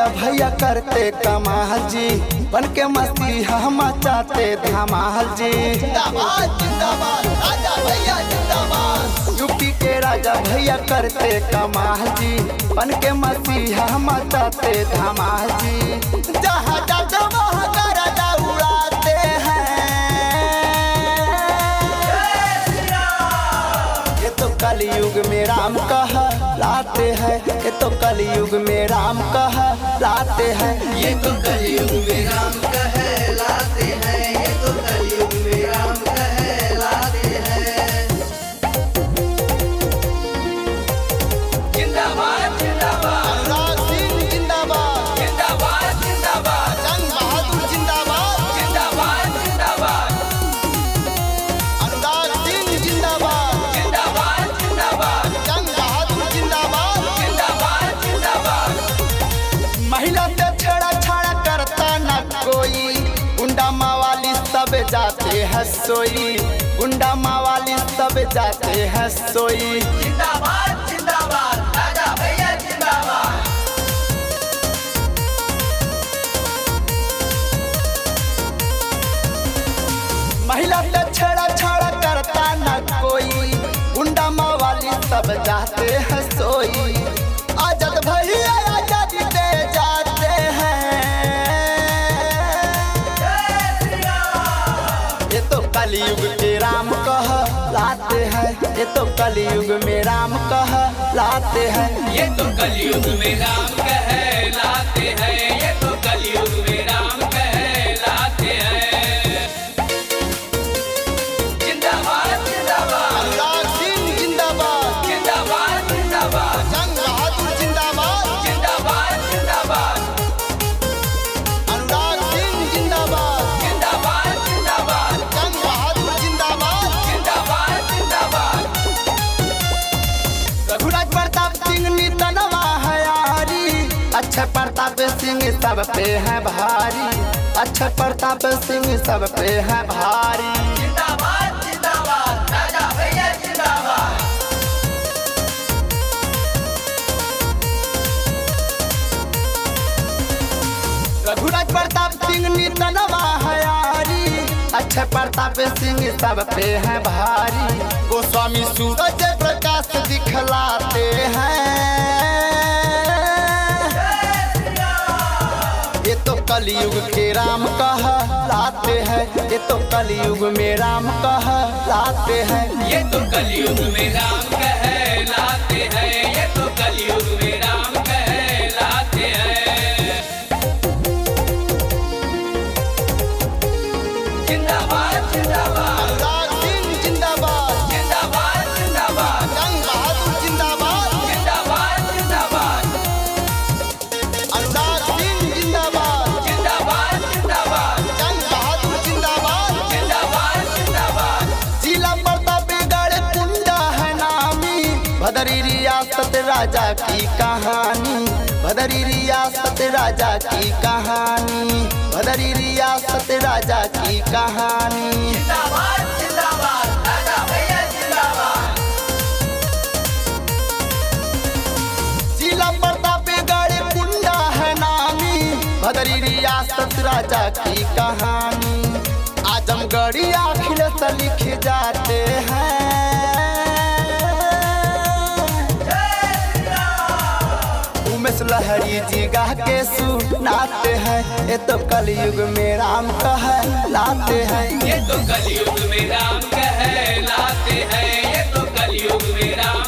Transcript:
राजा भैया करते कमाल जी, बन के मसीहा मचाते धमाल जी। जिंदाबाद जिंदाबाद राजा भैया जिंदाबाद। यूपी के राजा भैया करते कमाल जी, बन के मसीहा मचाते धमाल जी। जहाँ जाते वहाँ गर्दा उड़ाते हैं। ये तो कलयुग में राम कहलाते हैं, ये तो कलयुग में राम कहलाते हैं, ये तो कलयुग में राम कहलाते हैं, ये तो कलयुग में राम कहलाते हैं। जिंदाबाद जिंदाबाद अनुराग सिंह जिंदाबाद जिंदाबाद जिंदाबाद जंग बहादुर जिंदाबाद जिंदाबाद जिंदाबाद अनुराग सिंह जिंदाबाद जिंदाबाद जिंदाबाद जंग बहादुर जिंदाबाद जिंदाबाद जिंदाबाद। महिला से छेड़ा छाड़ा करता न कोई, गुंडा मावाली सब जाते हैं सोई, गुंडा मावाली सब जाते हैं सोई। जिंदाबाद जिंदाबाद राजा भैया जिंदाबाद। महिला से छेड़ा छाड़ा करता न कोई, गुंडा मावाली सब जाते हैं सोई। आजाद भैया आजादी दे जाते हैं। ये तो कलयुग के राम कहलाते हैं, ये तो कलयुग में राम कहलाते हैं, ये तो कलयुग में राम कहलाते हैं, ये तो कलयुग में राम कहलाते हैं। जिंदाबाद जिंदाबाद अनुराग सिंह जिंदाबाद जिंदाबाद जिंदाबाद जंग बहादुर जिंदाबाद जिंदाबाद जिंदाबाद अनुराग सिंह जिंदाबाद जिंदाबाद जिंदाबाद जंग बहादुर जिंदाबाद जिंदाबाद जिंदाबाद। रघुराज प्रताप सिंह नितनवा है यारी, अच्छे प्रताप सिंह सब पे है भारी, अच्छे प्रताप सिंह सब पे है भारी। जिंदाबाद जिंदाबाद राजा भैया जिंदाबाद। रघुराज प्रताप सिंह नितनवा है यारी, अच्छे प्रताप सिंह सब पे है भारी। गोस्वामी सूरज प्रकाश दिखलाते हैं। ये तो कलयुग के राम कहलाते हैं, ये तो कलयुग में राम कहलाते हैं, ये तो कलयुग में राम कहलाते हैं, ये तो कलयुग में राम कहलाते हैं। जिंदाबाद जिंदाबाद अनुराग सिंह जिंदाबाद जिंदाबाद जिंदाबाद जंग बहादुर जिंदाबाद जिंदाबाद जिंदाबाद अनुराग सिंह जिंदाबाद जिंदाबाद जिंदाबाद जंग बहादुर जिंदाबाद जिंदाबाद जिंदाबाद। जिला प्रतापगढ़ कुंडा है नामी, भदरी रियासत राजा की कहानी, भदरी रियासत राजा की कहानी, भदरी रियासत राजा की कहानी। जिंदाबाद जिंदाबाद राजा भैया जिंदाबाद। जिला प्रतापगढ़ कुंडा है नामी, भदरी रियासत राजा की कहानी। आजमगढ़ी आखिर से लिख जाते हैं। उमेश लहरी जी गा के सुनाते हैं, ये तो कलयुग में राम कहलाते हैं, ये तो कलयुग में राम कहलाते हैं, ये तो कलयुग में राम